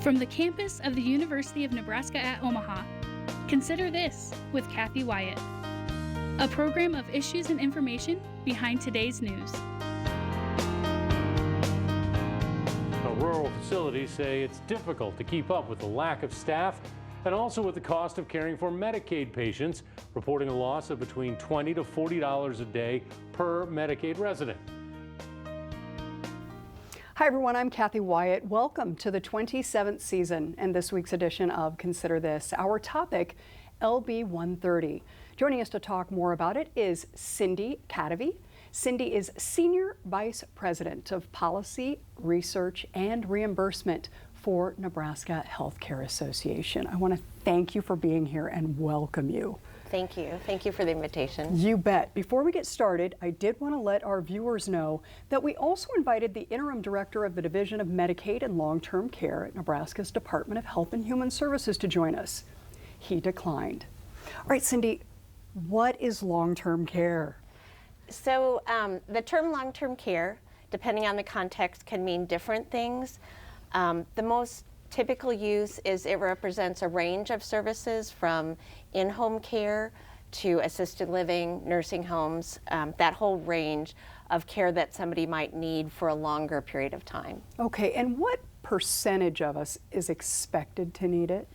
From the campus of the University of Nebraska at Omaha, Consider This with Kathy Wyatt, a program of issues and information behind today's news. Rural facilities say it's difficult to keep up with the lack of staff and also with the cost of caring for Medicaid patients, reporting a loss of between $20 to $40 a day per Medicaid resident. Hi everyone, I'm Kathy Wyatt. Welcome to the 27th season and this week's edition of Consider This. Our topic, LB 130. Joining us to talk more about it is Cindy Kadavy. Cindy is Senior Vice President of Policy, Research, and Reimbursement for Nebraska Healthcare Association. I want to thank you for being here and welcome you. Thank you. Thank you for the invitation. You bet. Before we get started, I did want to let our viewers know that we also invited the Interim Director of the Division of Medicaid and Long-Term Care at Nebraska's Department of Health and Human Services to join us. He declined. All right, Cindy, what is long-term care? So the term long-term care, depending on the context, can mean different things. The most typical use is it represents a range of services from in-home care to assisted living, nursing homes, that whole range of care that somebody might need for a longer period of time. Okay, and what percentage of us is expected to need it?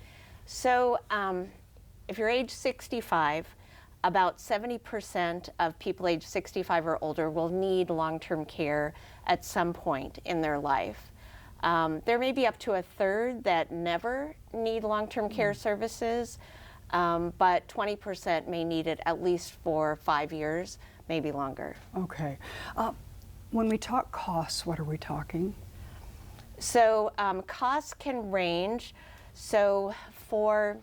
So if you're age 65, about 70% of people age 65 or older will need long-term care at some point in their life. There may be up to a third that never need long-term care services, but 20% may need it at least for 5 years, maybe longer. Okay. When we talk costs, what are we talking? So costs can range. So for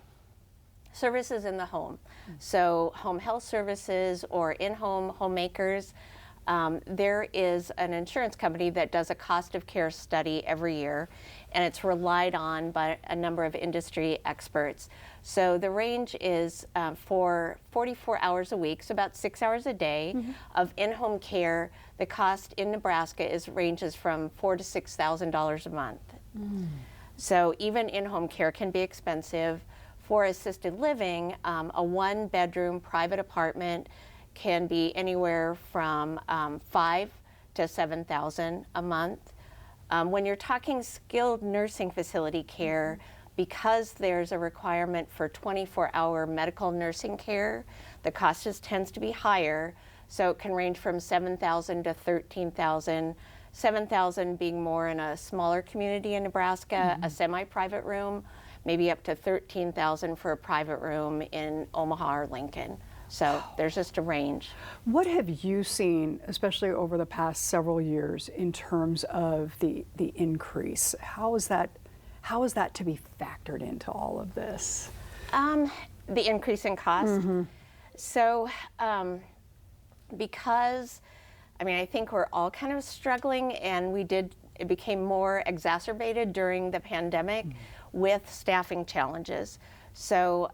services in the home, so home health services or in-home homemakers, there is an insurance company that does a cost of care study every year, and it's relied on by a number of industry experts. So the range is for 44 hours a week, so about 6 hours a day of in-home care. The cost in Nebraska ranges from $4,000 to $6,000 a month. So even in-home care can be expensive. For assisted living, a one-bedroom private apartment can be anywhere from $5,000 to $7,000 a month. When you're talking skilled nursing facility care, because there's a requirement for 24-hour medical nursing care, the cost just tends to be higher. So it can range from $7,000 to $13,000. $7,000 being more in a smaller community in Nebraska, a semi-private room, maybe up to $13,000 for a private room in Omaha or Lincoln. So there's just a range. What have you seen, especially over the past several years, in terms of the increase? How is that to be factored into all of this? The increase in cost. So because, I think we're all kind of struggling, and it became more exacerbated during the pandemic with staffing challenges. So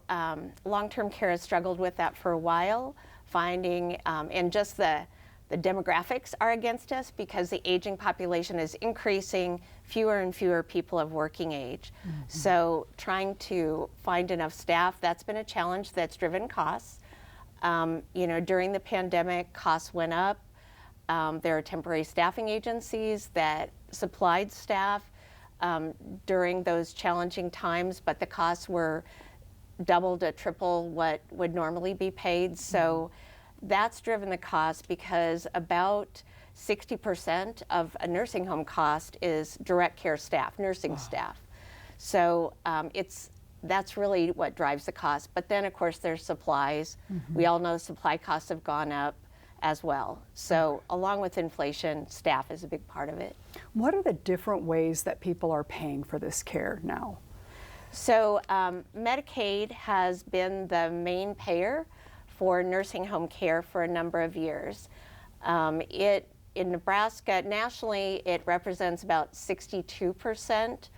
long-term care has struggled with that for a while, finding, and just the demographics are against us because the aging population is increasing, fewer and fewer people of working age. So trying to find enough staff, that's been a challenge that's driven costs. During the pandemic, costs went up. There are temporary staffing agencies that supplied staff during those challenging times, but the costs were double to triple what would normally be paid. So that's driven the cost because about 60% of a nursing home cost is direct care staff, nursing staff. So that's really what drives the cost. But then of course there's supplies. We all know supply costs have gone up as well. So along with inflation, staff is a big part of it. What are the different ways that people are paying for this care now? So Medicaid has been the main payer for nursing home care for a number of years. In Nebraska, nationally, it represents about 62%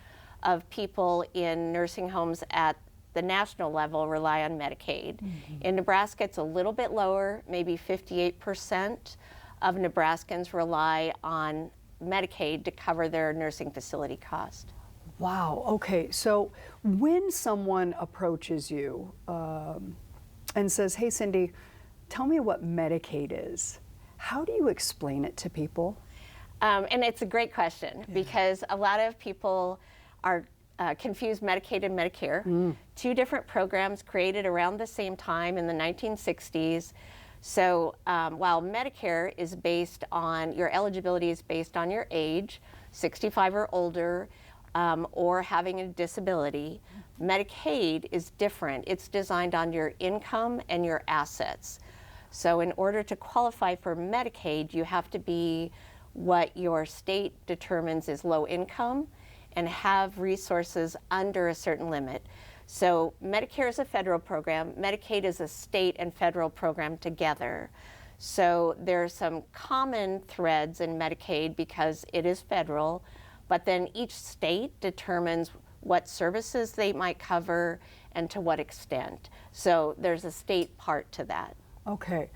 of people in nursing homes at the national level rely on Medicaid. In Nebraska, it's a little bit lower, maybe 58% of Nebraskans rely on Medicaid to cover their nursing facility cost. Wow. Okay. So when someone approaches you and says, "Hey, Cindy, tell me what Medicaid is," how do you explain it to people? And it's a great question because a lot of people are confuse Medicaid and Medicare, two different programs created around the same time in the 1960s. So while Medicare is based on, your eligibility is based on your age, 65 or older, or having a disability, Medicaid is different. It's designed on your income and your assets. So in order to qualify for Medicaid, you have to be what your state determines is low income and have resources under a certain limit. So Medicare is a federal program, Medicaid is a state and federal program together. So there are some common threads in Medicaid because it is federal, but then each state determines what services they might cover and to what extent. So there's a state part to that. Okay.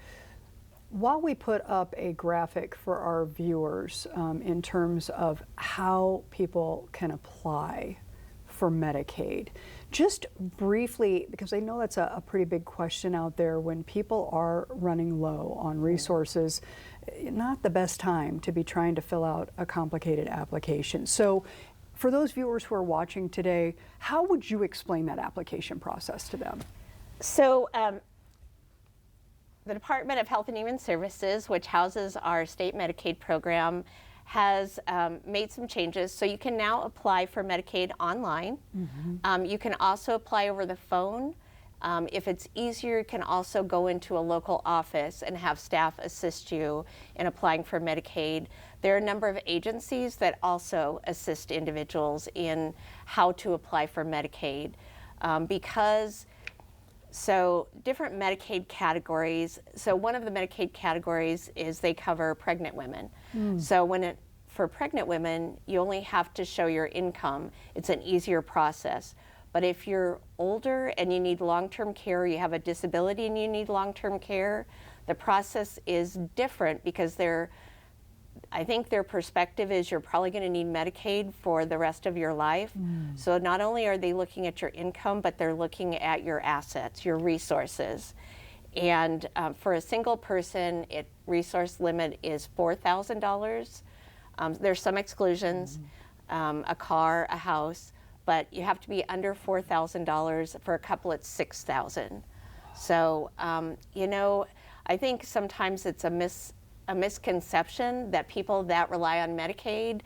While we put up a graphic for our viewers in terms of how people can apply for Medicaid, just briefly, because I know that's a pretty big question out there when people are running low on resources, not the best time to be trying to fill out a complicated application. So for those viewers who are watching today, how would you explain that application process to them? So the Department of Health and Human Services, which houses our state Medicaid program, has made some changes. So you can now apply for Medicaid online. You can also apply over the phone. If it's easier, you can also go into a local office and have staff assist you in applying for Medicaid. There are a number of agencies that also assist individuals in how to apply for Medicaid because so different Medicaid categories. So one of the Medicaid categories is they cover pregnant women. So for pregnant women, you only have to show your income. It's an easier process. But if you're older and you need long-term care, you have a disability and you need long-term care, the process is different because I think their perspective is you're probably going to need Medicaid for the rest of your life. So not only are they looking at your income, but they're looking at your assets, your resources. And for a single person, resource limit is $4,000. There's some exclusions, a car, a house, but you have to be under $4,000. For a couple, it's $6,000. So, you know, I think sometimes it's a misconception that people that rely on Medicaid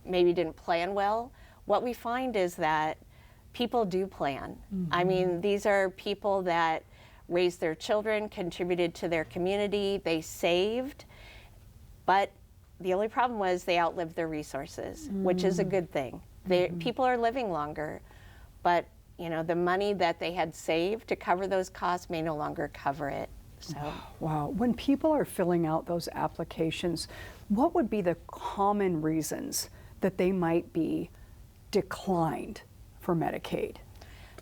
maybe didn't plan well. What we find is that people do plan. I mean, these are people that raised their children, contributed to their community, they saved, but the only problem was they outlived their resources, which is a good thing. People are living longer, but you know, the money that they had saved to cover those costs may no longer cover it. So. Wow. When people are filling out those applications, what would be the common reasons that they might be declined for Medicaid?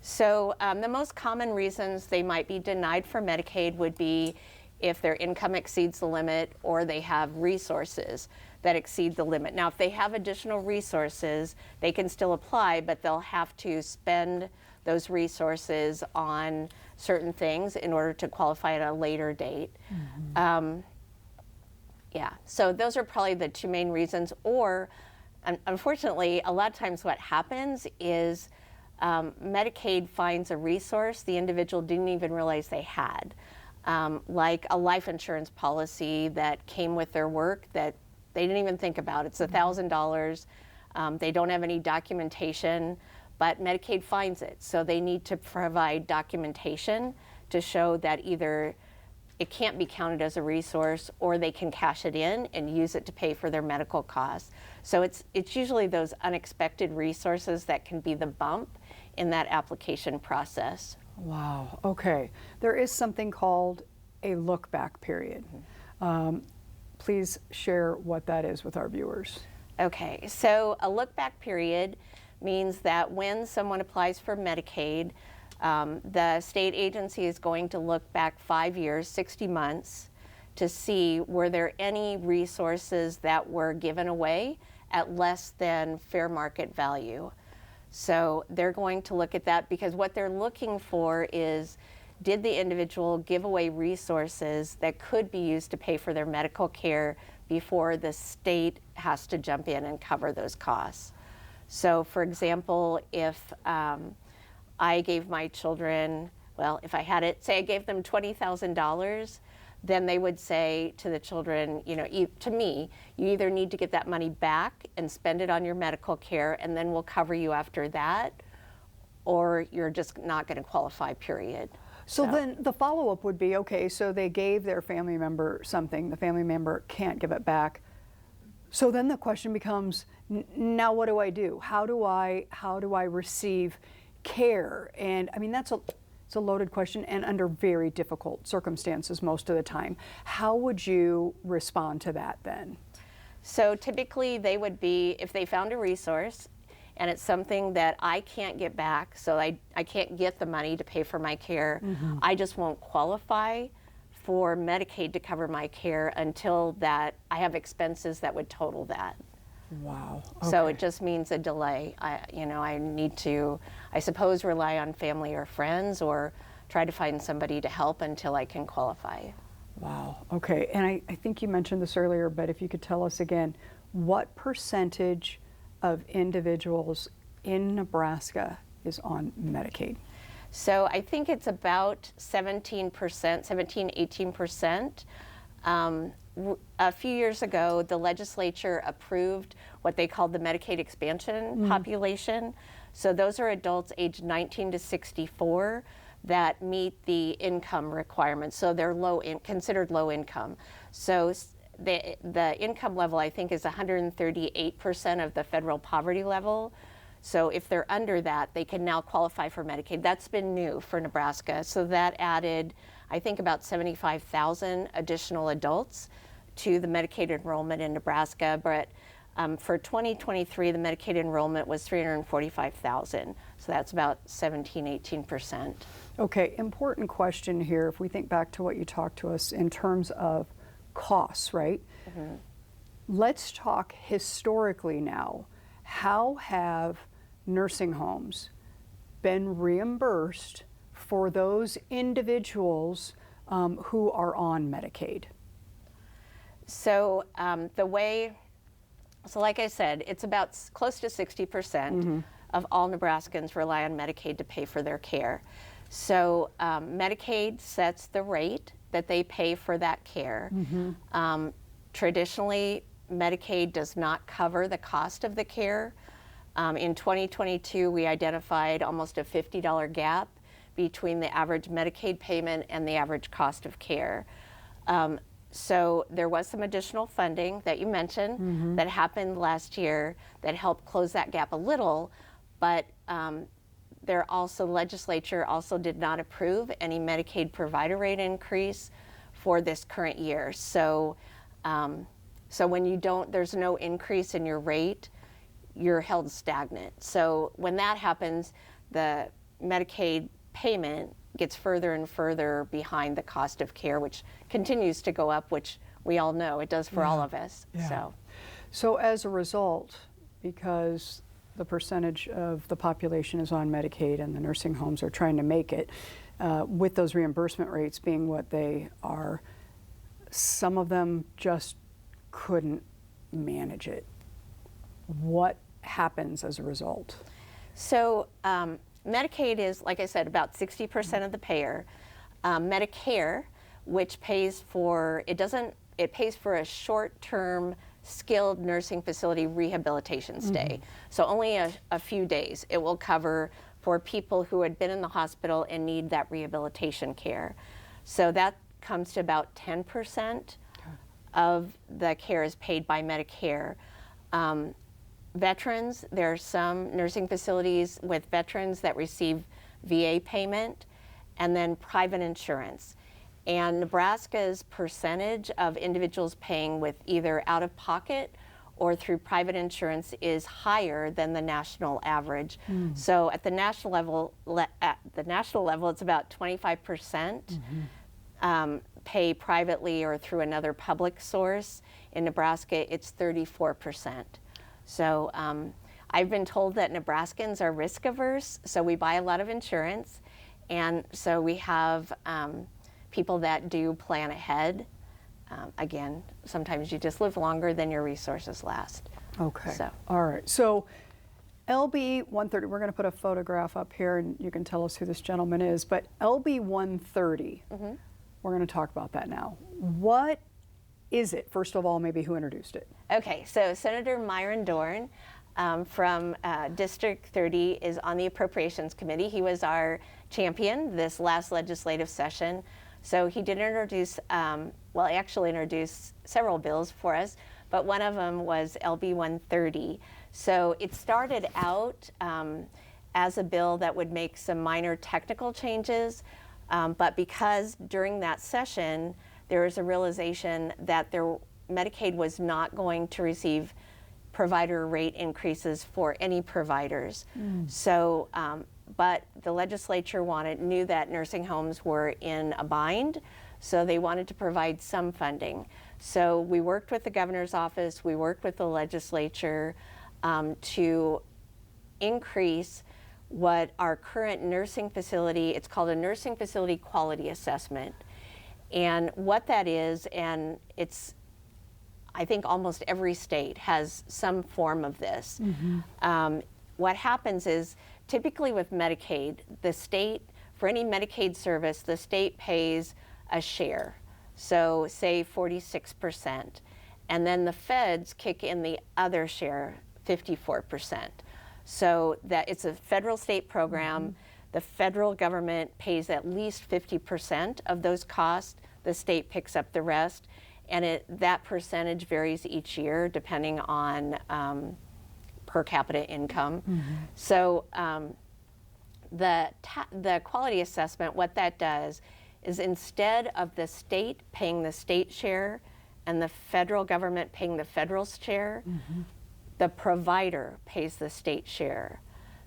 So the most common reasons they might be denied for Medicaid would be if their income exceeds the limit or they have resources that exceed the limit. Now, if they have additional resources, they can still apply, but they'll have to spend those resources on certain things in order to qualify at a later date. Yeah, so those are probably the two main reasons. Or, unfortunately, a lot of times what happens is Medicaid finds a resource the individual didn't even realize they had. Like a life insurance policy that came with their work that they didn't even think about. It's $1,000. They don't have any documentation, but Medicaid finds it. So they need to provide documentation to show that either it can't be counted as a resource or they can cash it in and use it to pay for their medical costs. So it's usually those unexpected resources that can be the bump in that application process. Wow, okay. There is something called a look-back period. Please share what that is with our viewers. Okay, so a look-back period means that when someone applies for Medicaid, the state agency is going to look back 5 years, 60 months, to see were there any resources that were given away at less than fair market value. So they're going to look at that because what they're looking for is, did the individual give away resources that could be used to pay for their medical care before the state has to jump in and cover those costs? So for example, if I gave my children, well, if I had it, say I gave them $20,000, then they would say to the children, you know, to me, you either need to get that money back and spend it on your medical care, and then we'll cover you after that, or you're just not going to qualify, period. So then the follow-up would be, okay, so they gave their family member something, the family member can't give it back. So then the question becomes, now what do I do? How do I receive care? And I mean, it's a loaded question and under very difficult circumstances most of the time. How would you respond to that then? So typically they would be, if they found a resource and it's something that I can't get back, so I can't get the money to pay for my care, I just won't qualify for Medicaid to cover my care until that I have expenses that would total that. Wow. Okay. So it just means a delay. I need to, I suppose, rely on family or friends or try to find somebody to help until I can qualify. Wow. Okay. And I think you mentioned this earlier, but if you could tell us again, what percentage of individuals in Nebraska is on Medicaid? So I think it's about 17%, 18%. A few years ago, the legislature approved what they called the Medicaid expansion population. So those are adults aged 19 to 64 that meet the income requirements. So they're considered low income. So the income level, I think, is 138% of the federal poverty level. So if they're under that, they can now qualify for Medicaid. That's been new for Nebraska. So that added, I think, about 75,000 additional adults to the Medicaid enrollment in Nebraska. But for 2023, the Medicaid enrollment was 345,000. So that's about 17–18%. Okay, important question here. If we think back to what you talked to us in terms of costs, right? Let's talk historically now. How have nursing homes been reimbursed for those individuals who are on Medicaid? So so like I said, it's about close to 60% of all Nebraskans rely on Medicaid to pay for their care. So Medicaid sets the rate that they pay for that care. Traditionally, Medicaid does not cover the cost of the care. In 2022, we identified almost a $50 gap between the average Medicaid payment and the average cost of care. So there was some additional funding that you mentioned that happened last year that helped close that gap a little, but legislature also did not approve any Medicaid provider rate increase for this current year. So when there's no increase in your rate, you're held stagnant. So when that happens, the Medicaid payment gets further and further behind the cost of care, which continues to go up, which we all know it does for all of us. So as a result, because the percentage of the population is on Medicaid and the nursing homes are trying to make it, with those reimbursement rates being what they are, some of them just couldn't manage it. What happens as a result? So Medicaid is, like I said, about 60% of the payer. Medicare, which pays for, it pays for a short-term skilled nursing facility rehabilitation stay. So only a few days. It will cover for people who had been in the hospital and need that rehabilitation care. So that comes to about 10% of the care is paid by Medicare. Veterans, there are some nursing facilities with veterans that receive VA payment, and then private insurance. And Nebraska's percentage of individuals paying with either out-of-pocket or through private insurance is higher than the national average. So at the national level, it's about 25% pay privately or through another public source. In Nebraska, it's 34%. So I've been told that Nebraskans are risk averse, so we buy a lot of insurance. And so we have people that do plan ahead. Again, sometimes you just live longer than your resources last. Okay. So. All right. So LB 130, we're going to put a photograph up here and you can tell us who this gentleman is, but LB 130, we're going to talk about that now. What is it? First of all, maybe who introduced it? Okay, so Senator Myron Dorn from District 30 is on the Appropriations Committee. He was our champion this last legislative session. So he did introduce, well, he actually introduced several bills for us, but one of them was LB 130. So it started out as a bill that would make some minor technical changes, but because during that session there was a realization that Medicaid was not going to receive provider rate increases for any providers. So, but the legislature knew that nursing homes were in a bind, so they wanted to provide some funding. So we worked with the governor's office, we worked with the legislature to increase what our current nursing facility, it's called a nursing facility quality assessment. And what that is, and it's, I think almost every state has some form of this. What happens is, typically with Medicaid, the state, for any Medicaid service, the state pays a share. So say 46%. And then the feds kick in the other share, 54%. So that it's a federal state program. The federal government pays at least 50% of those costs. The state picks up the rest. And that percentage varies each year depending on per capita income. So the quality assessment, what that does is instead of the state paying the state share and the federal government paying the federal share, the provider pays the state share.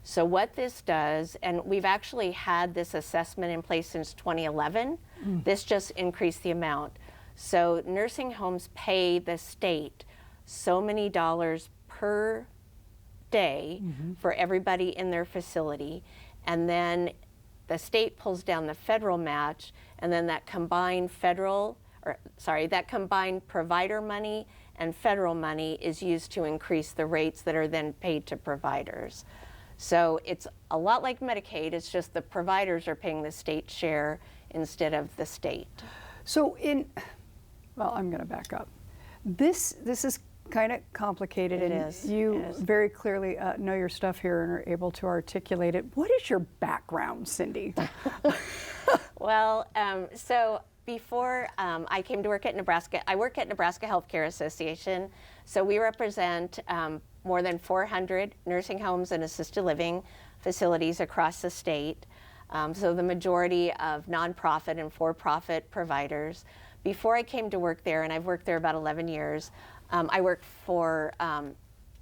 So what this does, and we've actually had this assessment in place since 2011, this just increased the amount. So nursing homes pay the state so many dollars per day for everybody in their facility, and then the state pulls down the federal match, and then that combined provider money and federal money is used to increase the rates that are then paid to providers. So it's a lot like Medicaid, it's just the providers are paying the state share instead of the state. So well, I'm going to back up. This is kind of complicated. It and is. You It is. very clearly know your stuff here and are able to articulate it. What is your background, Cindy? Well, so before I came to work at Nebraska, I work at Nebraska Healthcare Association. So we represent more than 400 nursing homes and assisted living facilities across the state. So the majority of nonprofit and for-profit providers. Before I came to work there, and I've worked there about 11 years, I worked for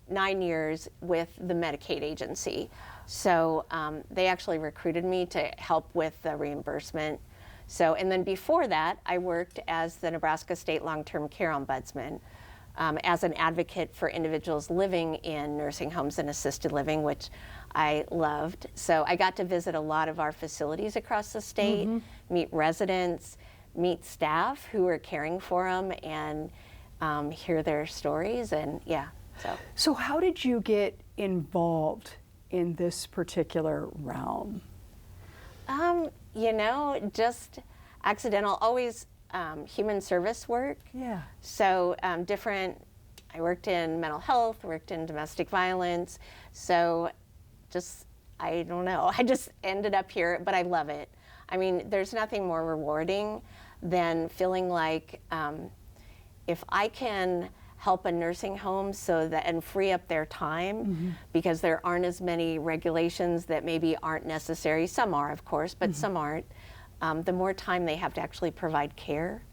9 years with the Medicaid agency. So they actually recruited me to help with the reimbursement. So, and then before that, I worked as the Nebraska State Long-Term Care Ombudsman as an advocate for individuals living in nursing homes and assisted living, which I loved. So I got to visit a lot of our facilities across the state, meet residents, meet staff who are caring for them, and hear their stories, and yeah. So how did you get involved in this particular realm? You know, just accidental, always human service work. Yeah. So I worked in mental health, worked in domestic violence, so just, I don't know, I just ended up here, but I love it. I mean, there's nothing more rewarding than feeling like if I can help a nursing home and free up their time, because there aren't as many regulations that maybe aren't necessary. Some are, of course, but some aren't. The more time they have to actually provide care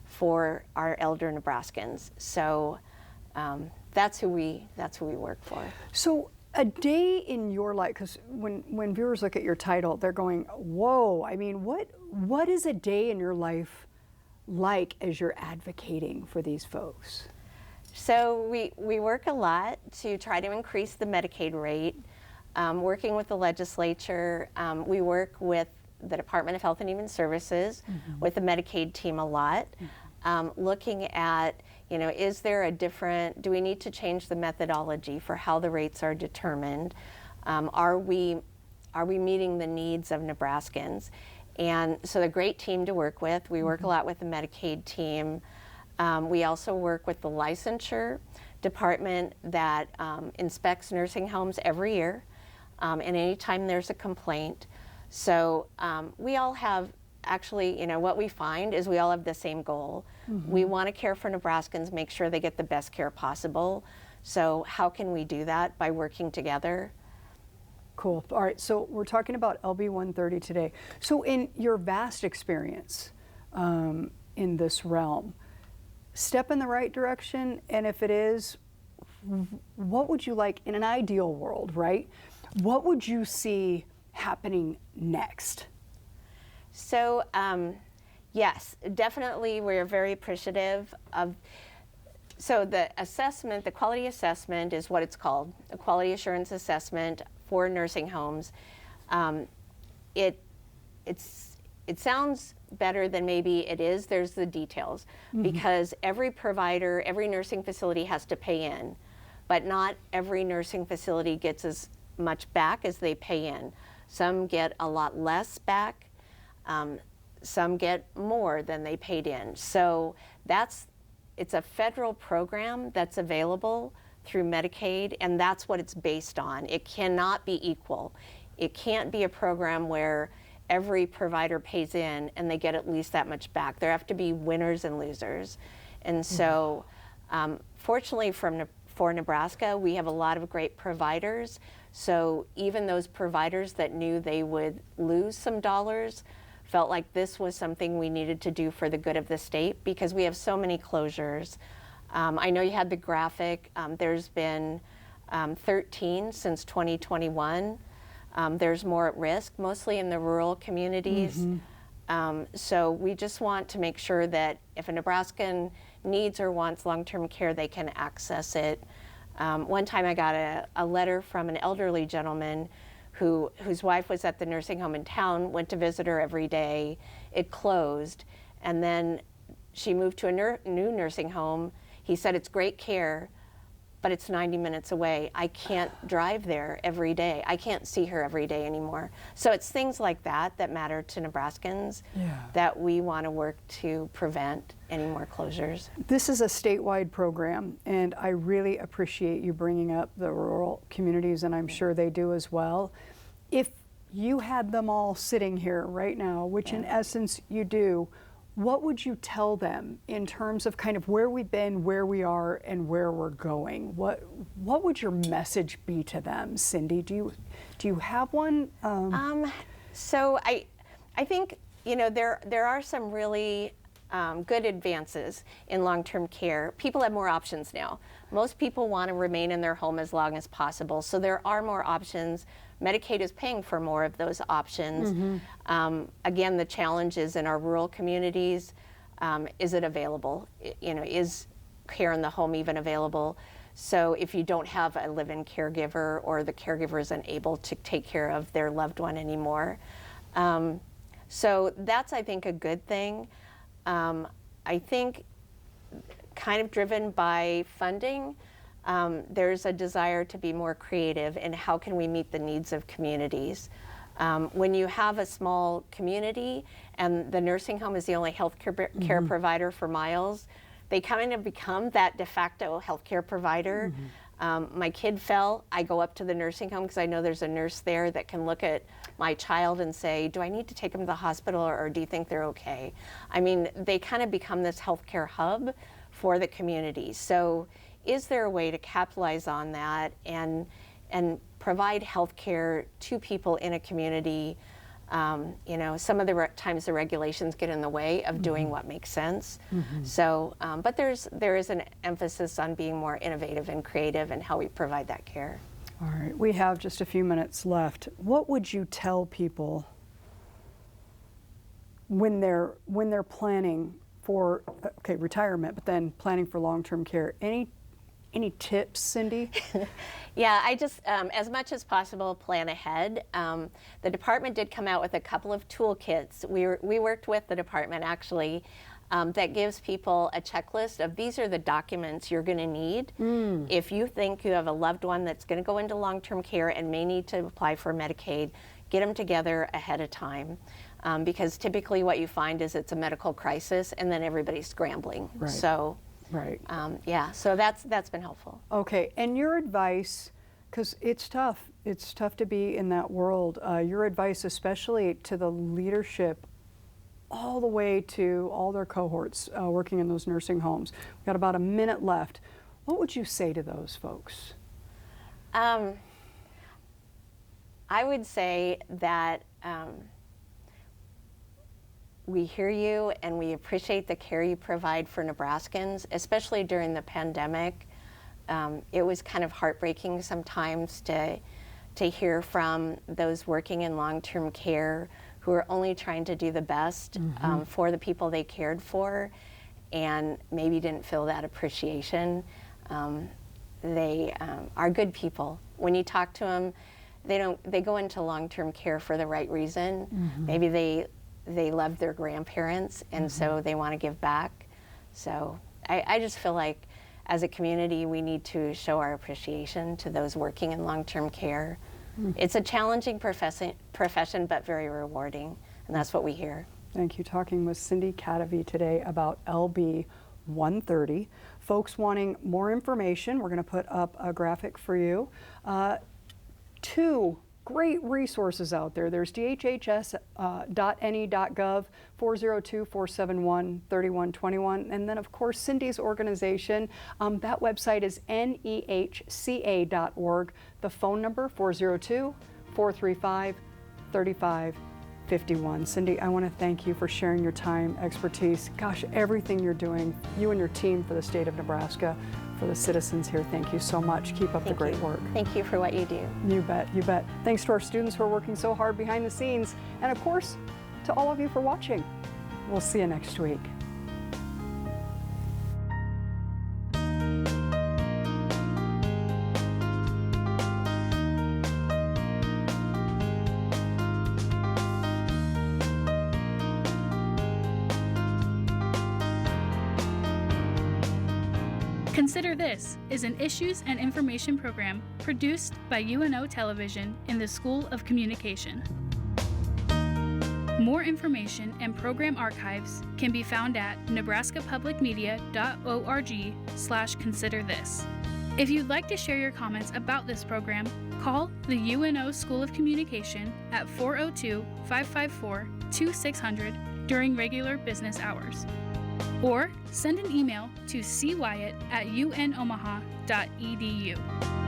for our elder Nebraskans. So that's who we work for. So a day in your life, because when viewers look at your title, they're going, whoa, I mean, what is a day in your life like as you're advocating for these folks? So we work a lot to try to increase the Medicaid rate. Working with the legislature, we work with the Department of Health and Human Services, with the Medicaid team a lot, looking at, is there a different, do we need to change the methodology for how the rates are determined? Are we meeting the needs of Nebraskans? And so they're a great team to work with. We work a lot with the Medicaid team. We also work with the licensure department that inspects nursing homes every year, and anytime there's a complaint. So we all have, actually, what we find is we all have the same goal. We want to care for Nebraskans, make sure they get the best care possible. So how can we do that? By working together. Cool. All right, so we're talking about LB 130 today. So in your vast experience in this realm, step in the right direction, and if it is, what would you like in an ideal world, right? What would you see happening next? So yes, definitely we're very appreciative of, so the assessment, the quality assessment is what it's called, a quality assurance assessment for nursing homes. It sounds better than maybe it is. There's the details, because every provider, every nursing facility has to pay in, but not every nursing facility gets as much back as they pay in. Some get a lot less back, some get more than they paid in. So it's a federal program that's available through Medicaid, and that's what it's based on. It cannot be equal. It can't be a program where every provider pays in and they get at least that much back. There have to be winners and losers. And so fortunately for Nebraska, we have a lot of great providers. So even those providers that knew they would lose some dollars felt like this was something we needed to do for the good of the state, because we have so many closures. I know you had the graphic. There's been 13 since 2021. There's more at risk, mostly in the rural communities. So we just want to make sure that if a Nebraskan needs or wants long-term care, they can access it. One time I got a letter from an elderly gentleman whose wife was at the nursing home in town, went to visit her every day. It closed, and then she moved to a new nursing home. He said, it's great care, but it's 90 minutes away. I can't drive there every day. I can't see her every day anymore. So it's things like that that matter to Nebraskans, that we want to work to prevent any more closures. This is a statewide program, and I really appreciate you bringing up the rural communities, and I'm sure they do as well. If you had them all sitting here right now, which in essence you do, what would you tell them in terms of kind of where we've been, where we are, and where we're going? What would your message be to them, Cindy? Do you have one? So I think there are some really good advances in long-term care. People have more options now. Most people want to remain in their home as long as possible, so there are more options. Medicaid is paying for more of those options. Again, the challenge is in our rural communities, is it available? Is care in the home even available? So if you don't have a live-in caregiver, or the caregiver isn't able to take care of their loved one anymore. So that's, I think, a good thing. I think kind of driven by funding, there's a desire to be more creative in how can we meet the needs of communities. When you have a small community and the nursing home is the only health care provider for miles, they kind of become that de facto healthcare provider. My kid fell, I go up to the nursing home because I know there's a nurse there that can look at my child and say, do I need to take them to the hospital, or do you think they're okay? I mean, they kind of become this healthcare hub for the community. So is there a way to capitalize on that and provide health care to people in a community? Some of the times the regulations get in the way of doing what makes sense. So, but there is an emphasis on being more innovative and creative in how we provide that care. All right, we have just a few minutes left. What would you tell people when they're planning for retirement, but then planning for long-term care? Any Any tips, Cindy? Yeah, I just, as much as possible, plan ahead. The department did come out with a couple of toolkits. We worked with the department, actually, that gives people a checklist of these are the documents you're going to need. If you think you have a loved one that's going to go into long-term care and may need to apply for Medicaid, get them together ahead of time. Because typically what you find is it's a medical crisis and then everybody's scrambling. Right. So. Right. Yeah, so that's been helpful. Okay, and your advice, because it's tough to be in that world, your advice especially to the leadership all the way to all their cohorts working in those nursing homes. We've got about a minute left. What would you say to those folks? I would say that we hear you and we appreciate the care you provide for Nebraskans, especially during the pandemic. It was kind of heartbreaking sometimes to hear from those working in long-term care who are only trying to do the best for the people they cared for and maybe didn't feel that appreciation. They are good people. When you talk to them, they go into long-term care for the right reason. Maybe they love their grandparents and so they want to give back. So I just feel like as a community we need to show our appreciation to those working in long-term care. It's a challenging profession but very rewarding, and that's what we hear. Thank you. Talking with Cindy Kadavy today about LB 130. Folks wanting more information, we're going to put up a graphic for you. Two great resources out there. There's dhhs.ne.gov 402-471-3121, and then of course Cindy's organization. That website is nehca.org. The phone number 402-435-3551. Cindy, I want to thank you for sharing your time, expertise. Gosh, everything you're doing, you and your team for the state of Nebraska, for the citizens here. Thank you so much. Keep up the great work. Thank you for what you do. You bet, you bet. Thanks to our students who are working so hard behind the scenes, and of course, to all of you for watching. We'll see you next week. Consider This is an issues and information program produced by UNO Television in the School of Communication. More information and program archives can be found at nebraskapublicmedia.org/considerthis. If you'd like to share your comments about this program, call the UNO School of Communication at 402-554-2600 during regular business hours. Or send an email to cwyatt@unomaha.edu.